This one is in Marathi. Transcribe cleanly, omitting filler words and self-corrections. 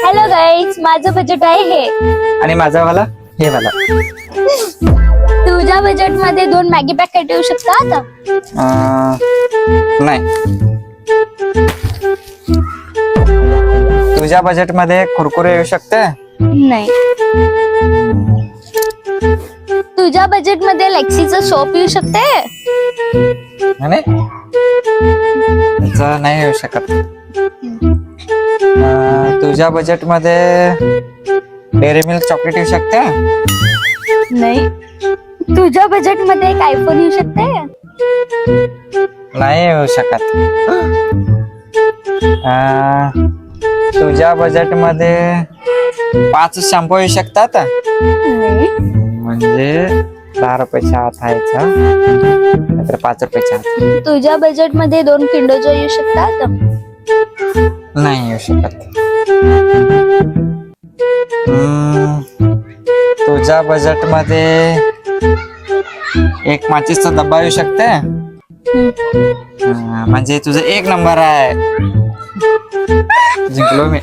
हॅलो गाईज, माझं बजेट आहे हे. आणि माझा वाला हे वाला. तुझ्या बजेट मध्ये 2 मॅगी पॅकेट येऊ शकतात. नाही. तुझ्या बजेट मध्ये कुरकुरे येऊ शकते. नाही. तुझ्या बजेट मध्ये लेक्सीचं सोप येऊ शकते. नाही त्याचं नाही येऊ शकत. तुझ्या बजेट मध्ये डेअरी मिल्क चॉकलेट येऊ शकते. नाही. तुझ्या बजेट मध्ये एक आयफोन येऊ शकते. नाही येऊ शकत. तुझ्या बजेट मध्ये 5 शॅम्पू येऊ शकतात. नाही. म्हणजे 10 रुपयाच्या आत आहे, नाहीतर 5 रुपयाच्या आत. तुझ्या बजेट मध्ये 2 किंडर जॉय येऊ शकतात. नाही येऊ शकत. तुझ्या बजेट मध्ये एक माचीसचा डब्बा येऊ शकते. म्हणजे तुझा 1 नंबर आहे. जिंकलो मी.